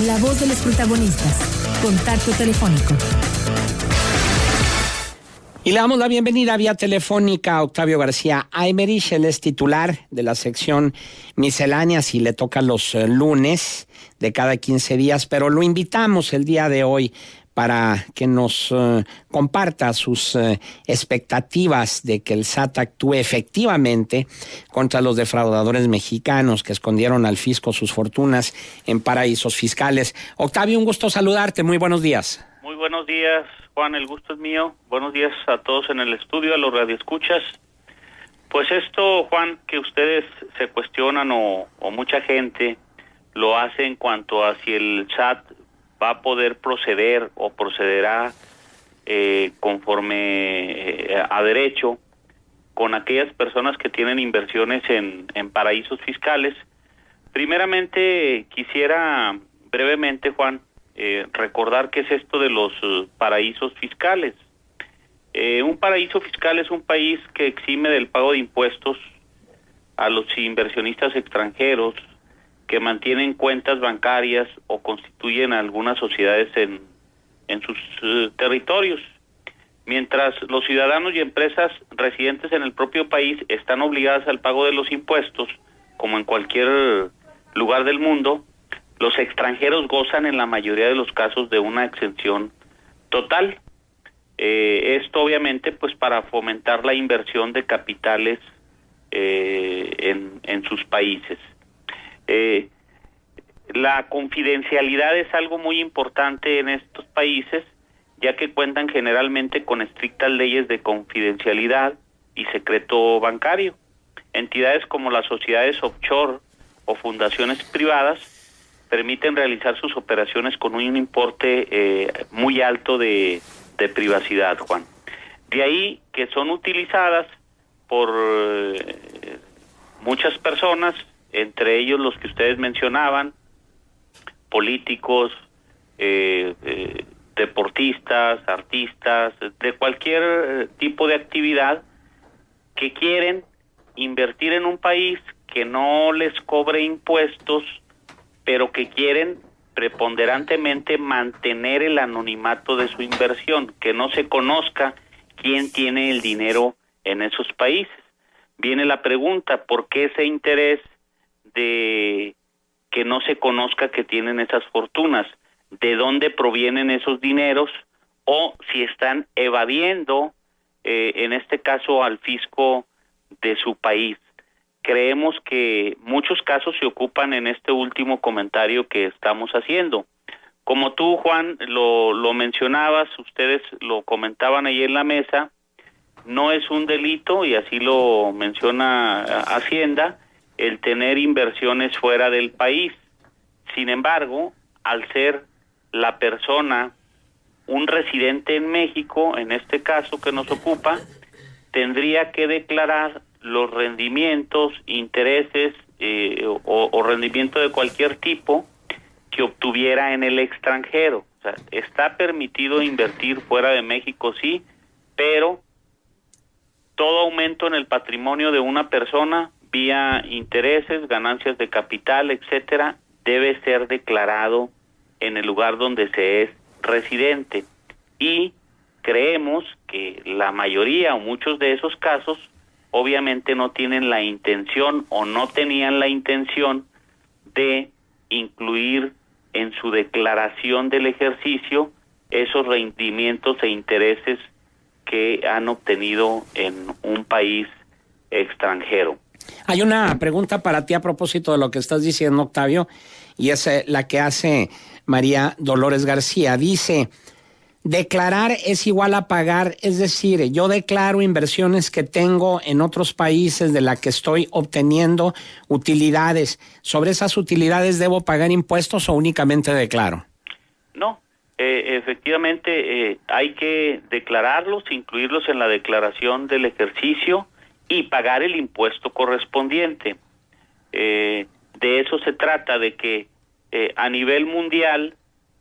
La voz de los protagonistas. Contacto telefónico. Y le damos la bienvenida vía telefónica a Octavio García Aymerich. Él es titular de la sección Misceláneas y le toca los lunes de cada 15 días, pero lo invitamos el día de hoy para que nos comparta sus expectativas de que el SAT actúe efectivamente contra los defraudadores mexicanos que escondieron al fisco sus fortunas en paraísos fiscales. Octavio, un gusto saludarte. Muy buenos días. Muy buenos días, Juan, el gusto es mío. Buenos días a todos en el estudio, a los radioescuchas. Pues esto, Juan, que ustedes se cuestionan o mucha gente lo hace en cuanto a si el SAT va a poder proceder o procederá conforme a derecho con aquellas personas que tienen inversiones en paraísos fiscales. Primeramente, quisiera brevemente, Juan, recordar qué es esto de los paraísos fiscales. Un paraíso fiscal es un país que exime del pago de impuestos a los inversionistas extranjeros que mantienen cuentas bancarias o constituyen algunas sociedades en sus territorios, mientras los ciudadanos y empresas residentes en el propio país están obligadas al pago de los impuestos, como en cualquier lugar del mundo. Los extranjeros gozan en la mayoría de los casos de una exención total. Esto obviamente pues para fomentar la inversión de capitales en sus países. La confidencialidad es algo muy importante en estos países, ya que cuentan generalmente con estrictas leyes de confidencialidad y secreto bancario. Entidades como las sociedades offshore o fundaciones privadas permiten realizar sus operaciones con un importe muy alto de privacidad, Juan. De ahí que son utilizadas por muchas personas, entre ellos los que ustedes mencionaban, políticos, deportistas, artistas, de cualquier tipo de actividad que quieren invertir en un país que no les cobre impuestos, pero que quieren preponderantemente mantener el anonimato de su inversión, que no se conozca quién tiene el dinero en esos países. Viene la pregunta, ¿por qué ese interés de que no se conozca que tienen esas fortunas? ¿De dónde provienen esos dineros? O si están evadiendo, en este caso, al fisco de su país. Creemos que muchos casos se ocupan en este último comentario que estamos haciendo. Como tú, Juan, lo mencionabas, ustedes lo comentaban ahí en la mesa, no es un delito, y así lo menciona Hacienda, el tener inversiones fuera del país. Sin embargo, al ser la persona un residente en México, en este caso que nos ocupa, tendría que declarar los rendimientos, intereses o rendimiento de cualquier tipo que obtuviera en el extranjero. O sea, está permitido invertir fuera de México, sí, pero todo aumento en el patrimonio de una persona vía intereses, ganancias de capital, etcétera, debe ser declarado en el lugar donde se es residente. Y creemos que la mayoría o muchos de esos casos obviamente no tienen la intención o no tenían la intención de incluir en su declaración del ejercicio esos rendimientos e intereses que han obtenido en un país extranjero. Hay una pregunta para ti a propósito de lo que estás diciendo, Octavio, y es la que hace María Dolores García. Dice: declarar es igual a pagar, es decir, yo declaro inversiones que tengo en otros países de la que estoy obteniendo utilidades. ¿Sobre esas utilidades debo pagar impuestos o únicamente declaro? No, efectivamente hay que declararlos, incluirlos en la declaración del ejercicio y pagar el impuesto correspondiente. De eso se trata, de que a nivel mundial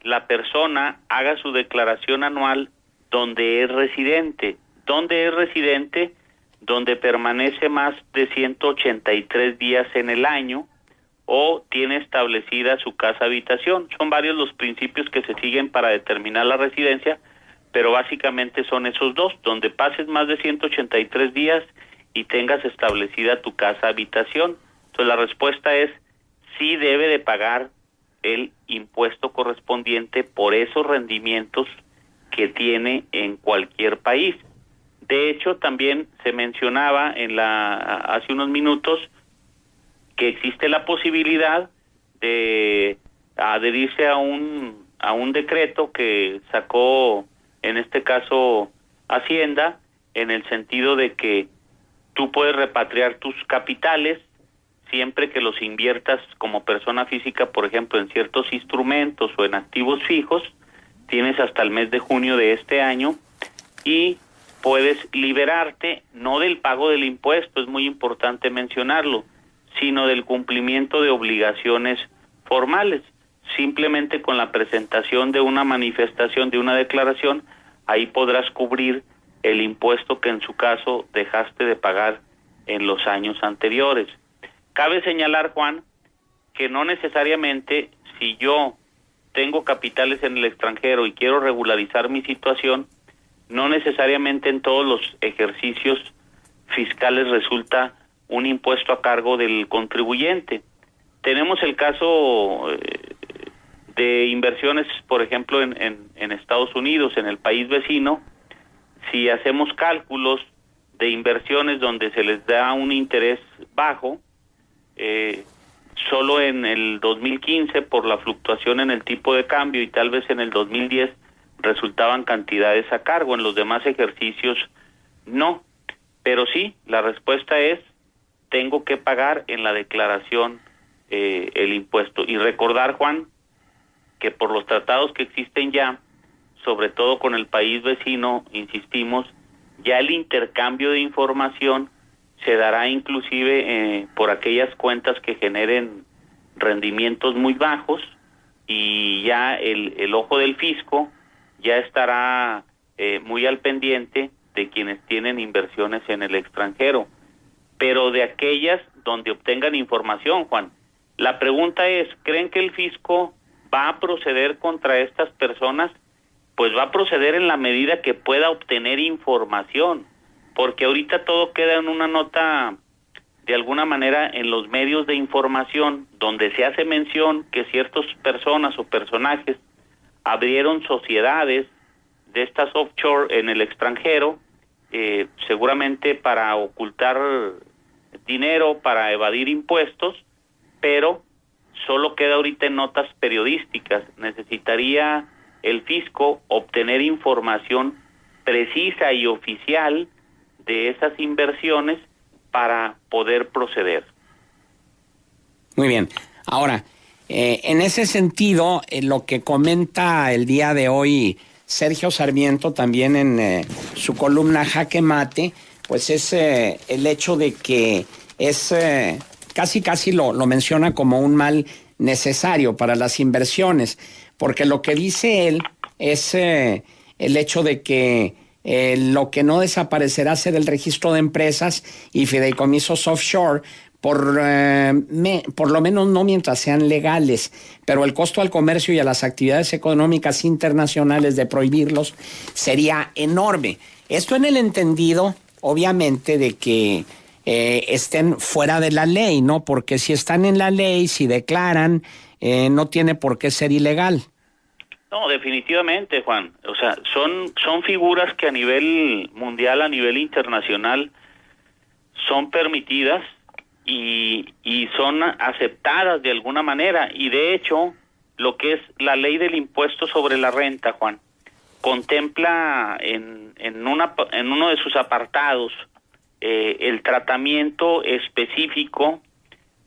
la persona haga su declaración anual donde es residente. ¿Dónde es residente? Donde permanece más de 183 días en el año, o tiene establecida su casa habitación. Son varios los principios que se siguen para determinar la residencia, pero básicamente son esos dos, donde pases más de 183 días y tengas establecida tu casa habitación. Entonces la respuesta es sí debe de pagar el impuesto correspondiente por esos rendimientos que tiene en cualquier país. De hecho, también se mencionaba hace unos minutos que existe la posibilidad de adherirse a un decreto que sacó, en este caso, Hacienda, en el sentido de que tú puedes repatriar tus capitales siempre que los inviertas como persona física, por ejemplo, en ciertos instrumentos o en activos fijos. Tienes hasta el mes de junio de este año y puedes liberarte no del pago del impuesto, es muy importante mencionarlo, sino del cumplimiento de obligaciones formales. Simplemente con la presentación de una manifestación, de una declaración, ahí podrás cubrir el impuesto que en su caso dejaste de pagar en los años anteriores. Cabe señalar, Juan, que no necesariamente si yo tengo capitales en el extranjero y quiero regularizar mi situación, no necesariamente en todos los ejercicios fiscales resulta un impuesto a cargo del contribuyente. Tenemos el caso de inversiones, por ejemplo, en Estados Unidos, en el país vecino. Si hacemos cálculos de inversiones donde se les da un interés bajo, solo en el 2015, por la fluctuación en el tipo de cambio, y tal vez en el 2010 resultaban cantidades a cargo, en los demás ejercicios no. Pero sí, la respuesta es, tengo que pagar en la declaración el impuesto. Y recordar, Juan, que por los tratados que existen ya, sobre todo con el país vecino, insistimos, ya el intercambio de información se dará inclusive por aquellas cuentas que generen rendimientos muy bajos, y ya el ojo del fisco ya estará muy al pendiente de quienes tienen inversiones en el extranjero, pero de aquellas donde obtengan información, Juan. La pregunta es, ¿creen que el fisco va a proceder contra estas personas? Pues va a proceder en la medida que pueda obtener información, porque ahorita todo queda en una nota, de alguna manera, en los medios de información, donde se hace mención que ciertas personas o personajes abrieron sociedades de estas offshore en el extranjero, seguramente para ocultar dinero, para evadir impuestos, pero solo queda ahorita en notas periodísticas. Necesitaría el fisco obtener información precisa y oficial de esas inversiones para poder proceder. Muy bien. Ahora, en ese sentido, lo que comenta el día de hoy Sergio Sarmiento, también en su columna Jaque Mate, pues es el hecho de que es casi lo menciona como un mal necesario para las inversiones, porque lo que dice él es el hecho de que lo que no desaparecerá será el registro de empresas y fideicomisos offshore, por lo menos no mientras sean legales, pero el costo al comercio y a las actividades económicas internacionales de prohibirlos sería enorme. Esto en el entendido, obviamente, de que estén fuera de la ley, ¿no? Porque si están en la ley, si declaran, no tiene por qué ser ilegal. No, definitivamente, Juan. O sea, son figuras que a nivel mundial, a nivel internacional, son permitidas y son aceptadas de alguna manera. Y de hecho, lo que es la ley del impuesto sobre la renta, Juan, contempla en uno de sus apartados el tratamiento específico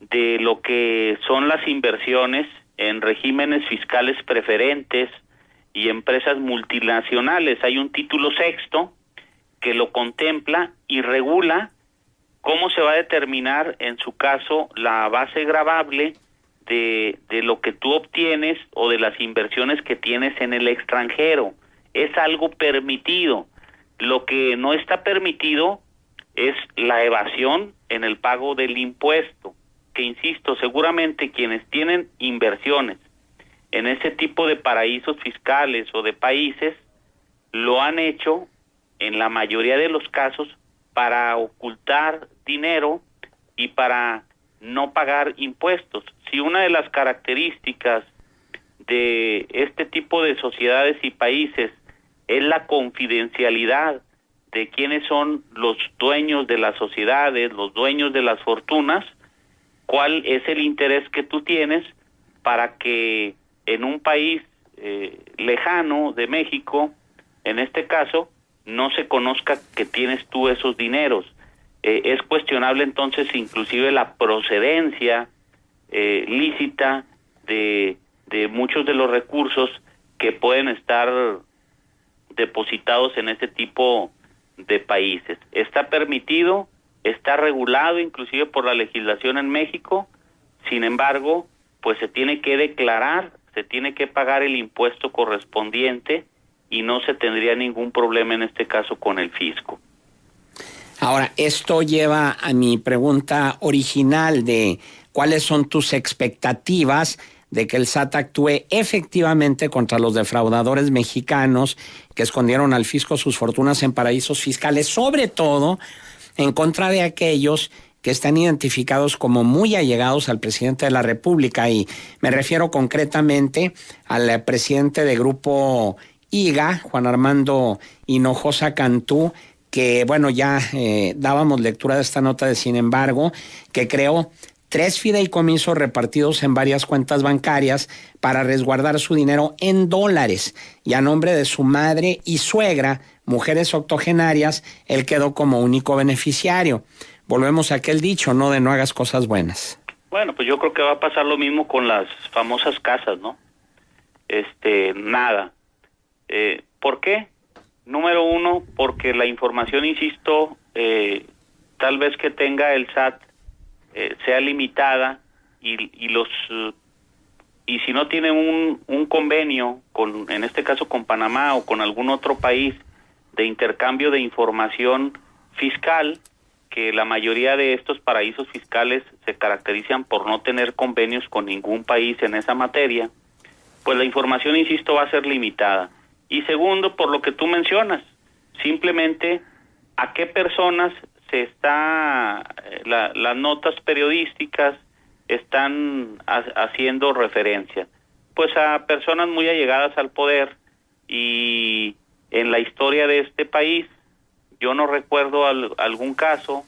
de lo que son las inversiones en regímenes fiscales preferentes y empresas multinacionales. Hay un título sexto que lo contempla y regula cómo se va a determinar, en su caso, la base gravable de lo que tú obtienes o de las inversiones que tienes en el extranjero. Es algo permitido. Lo que no está permitido es la evasión en el pago del impuesto. que, insisto, seguramente quienes tienen inversiones en ese tipo de paraísos fiscales o de países, lo han hecho en la mayoría de los casos para ocultar dinero y para no pagar impuestos. Si una de las características de este tipo de sociedades y países es la confidencialidad de quiénes son los dueños de las sociedades, los dueños de las fortunas, ¿cuál es el interés que tú tienes para que en un país lejano de México, en este caso, no se conozca que tienes tú esos dineros? Es cuestionable entonces inclusive la procedencia lícita de muchos de los recursos que pueden estar depositados en este tipo de países. Está permitido, está regulado inclusive por la legislación en México. Sin embargo, pues se tiene que declarar, se tiene que pagar el impuesto correspondiente y no se tendría ningún problema en este caso con el fisco. Ahora, esto lleva a mi pregunta original de cuáles son tus expectativas de que el SAT actúe efectivamente contra los defraudadores mexicanos que escondieron al fisco sus fortunas en paraísos fiscales, sobre todo en contra de aquellos que están identificados como muy allegados al presidente de la República, y me refiero concretamente al presidente de Grupo IGA, Juan Armando Hinojosa Cantú, que bueno, ya dábamos lectura de esta nota de Sin embargo, que creó 3 fideicomisos repartidos en varias cuentas bancarias para resguardar su dinero en dólares, y a nombre de su madre y suegra, mujeres octogenarias, él quedó como único beneficiario. Volvemos a aquel dicho, ¿no?, de no hagas cosas buenas. Bueno, pues yo creo que va a pasar lo mismo con las famosas casas, ¿no? Nada. ¿Por qué? Número uno, porque la información, insisto, tal vez que tenga el SAT sea limitada y si no tiene un convenio con, en este caso con Panamá o con algún otro país de intercambio de información fiscal, que la mayoría de estos paraísos fiscales se caracterizan por no tener convenios con ningún país en esa materia, pues la información, insisto, va a ser limitada. Y segundo, por lo que tú mencionas, simplemente a qué personas se está, las notas periodísticas están haciendo referencia. Pues a personas muy allegadas al poder, y en la historia de este país yo no recuerdo algún caso,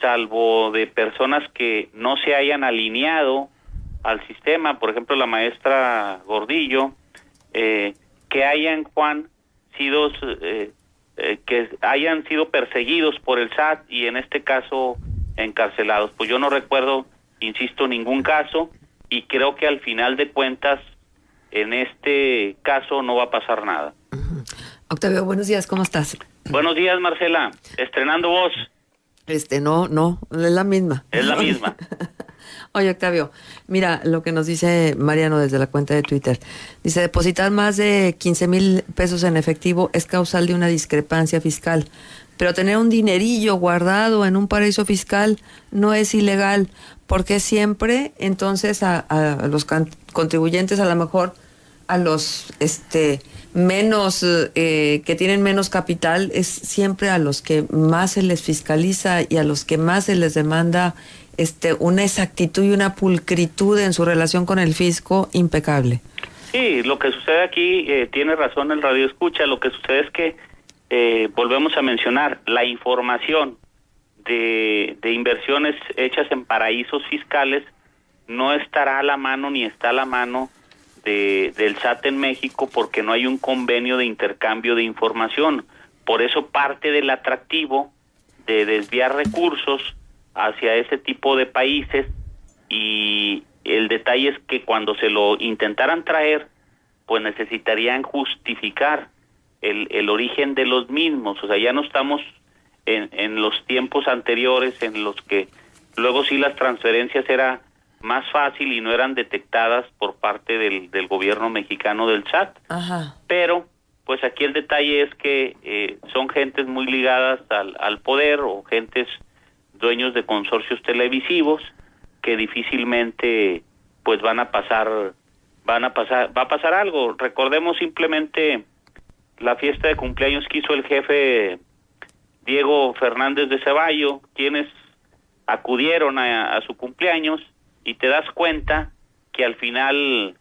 salvo de personas que no se hayan alineado al sistema, por ejemplo la maestra Gordillo, que hayan, Juan, sido que hayan sido perseguidos por el SAT y en este caso encarcelados. Pues yo no recuerdo, insisto, ningún caso, y creo que al final de cuentas en este caso no va a pasar nada. Octavio, buenos días, ¿cómo estás? Buenos días, Marcela, estrenando voz. No, es la misma. Es la misma. Oye, Octavio, mira lo que nos dice Mariano desde la cuenta de Twitter. Dice, depositar más de 15,000 pesos en efectivo es causal de una discrepancia fiscal, pero tener un dinerillo guardado en un paraíso fiscal no es ilegal, porque siempre entonces a los contribuyentes, a lo mejor a los menos que tienen menos capital, es siempre a los que más se les fiscaliza y a los que más se les demanda una exactitud y una pulcritud en su relación con el fisco impecable. Sí, lo que sucede aquí, tiene razón el radio escucha, lo que sucede es que volvemos a mencionar, la información de inversiones hechas en paraísos fiscales no estará a la mano ni está a la mano del SAT en México, porque no hay un convenio de intercambio de información. Por eso parte del atractivo de desviar recursos hacia ese tipo de países, y el detalle es que cuando se lo intentaran traer, pues necesitarían justificar el origen de los mismos. O sea, ya no estamos en los tiempos anteriores en los que luego sí las transferencias era más fácil y no eran detectadas por parte del gobierno mexicano, del SAT. Ajá. Pero pues aquí el detalle es que son gentes muy ligadas al poder, o gentes dueños de consorcios televisivos que difícilmente pues va a pasar algo. Recordemos simplemente la fiesta de cumpleaños que hizo el jefe Diego Fernández de Ceballo, quienes acudieron a su cumpleaños, y te das cuenta que al final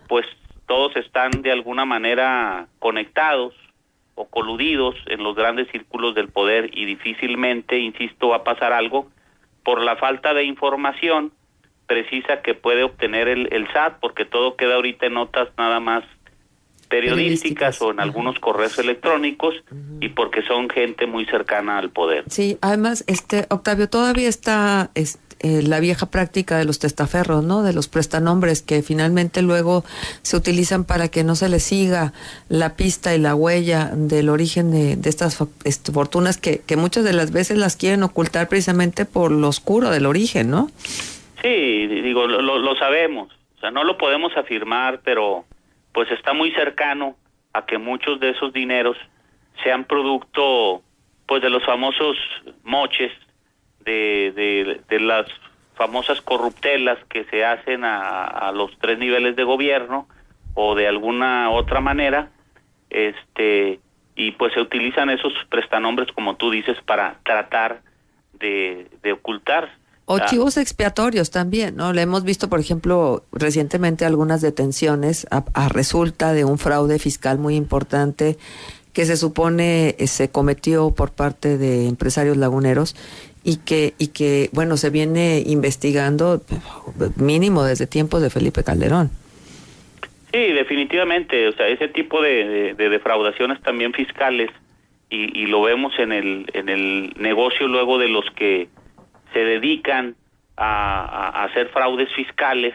pues todos están de alguna manera conectados o coludidos en los grandes círculos del poder, y difícilmente, insisto, va a pasar algo por la falta de información precisa que puede obtener el SAT, porque todo queda ahorita en notas nada más periodísticas o en algunos correos electrónicos, y porque son gente muy cercana al poder. Sí, además, Octavio, todavía está la vieja práctica de los testaferros, ¿no? De los prestanombres que finalmente luego se utilizan para que no se les siga la pista y la huella del origen de estas fortunas que muchas de las veces las quieren ocultar precisamente por lo oscuro del origen, ¿no? Sí, digo, lo sabemos, o sea, no lo podemos afirmar, pero pues está muy cercano a que muchos de esos dineros sean producto pues de los famosos moches, de las famosas corruptelas que se hacen a los 3 niveles de gobierno o de alguna otra manera, y pues se utilizan esos prestanombres, como tú dices, para tratar de ocultar. O chivos expiatorios también, ¿no? Le hemos visto, por ejemplo, recientemente algunas detenciones a resulta de un fraude fiscal muy importante que se supone se cometió por parte de empresarios laguneros y que bueno, se viene investigando mínimo desde tiempos de Felipe Calderón. Sí, definitivamente, o sea, ese tipo de defraudaciones también fiscales, y lo vemos en el negocio luego de los que se dedican a hacer fraudes fiscales,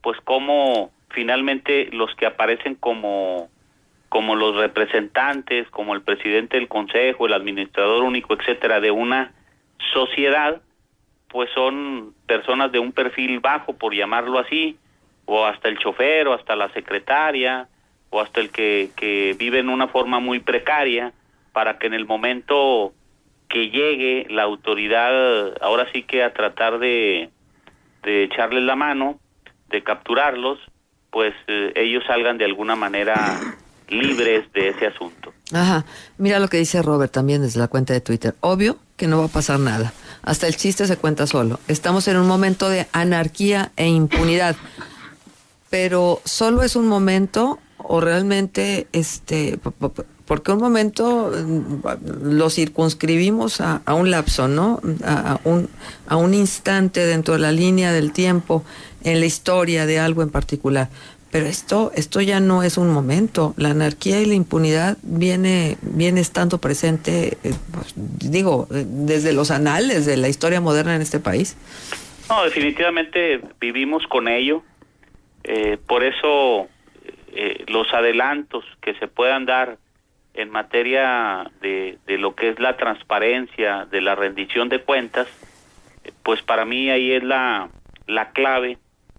pues como finalmente los que aparecen como los representantes, como el presidente del consejo, el administrador único, etcétera, de una sociedad, pues son personas de un perfil bajo, por llamarlo así, o hasta el chofer, o hasta la secretaria, o hasta el que vive en una forma muy precaria, para que en el momento que llegue la autoridad, ahora sí que a tratar de echarles la mano, de capturarlos, pues ellos salgan de alguna manera libres de ese asunto. Ajá, mira lo que dice Robert también desde la cuenta de Twitter. Obvio que no va a pasar nada. Hasta el chiste se cuenta solo. Estamos en un momento de anarquía e impunidad. Pero solo es un momento, o realmente porque un momento lo circunscribimos a un lapso, ¿no? A un instante dentro de la línea del tiempo en la historia de algo en particular. Pero esto ya no es un momento. La anarquía y la impunidad viene estando presente, desde los anales de la historia moderna en este país. No, definitivamente vivimos con ello. Por eso los adelantos que se puedan dar en materia de lo que es la transparencia, de la rendición de cuentas, pues para mí ahí es la clave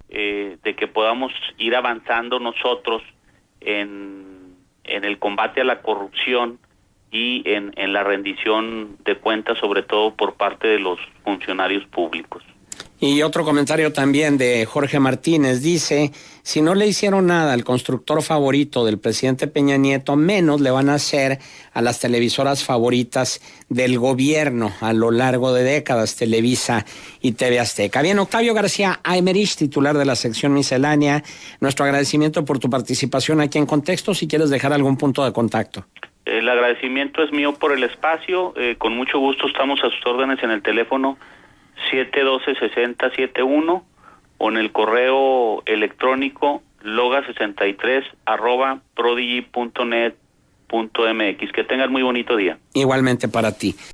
de que podamos ir avanzando nosotros en el combate a la corrupción y en la rendición de cuentas, sobre todo por parte de los funcionarios públicos. Y otro comentario también de Jorge Martínez, dice: si no le hicieron nada al constructor favorito del presidente Peña Nieto, menos le van a hacer a las televisoras favoritas del gobierno a lo largo de décadas, Televisa y TV Azteca. Bien, Octavio García Aymerich, titular de la sección miscelánea, nuestro agradecimiento por tu participación aquí en Contexto. Si quieres dejar algún punto de contacto. El agradecimiento es mío por el espacio, con mucho gusto estamos a sus órdenes en el teléfono 712-6071 o en el correo electrónico loga63@prodigy.net.mx. Que tengan muy bonito día. Igualmente para ti.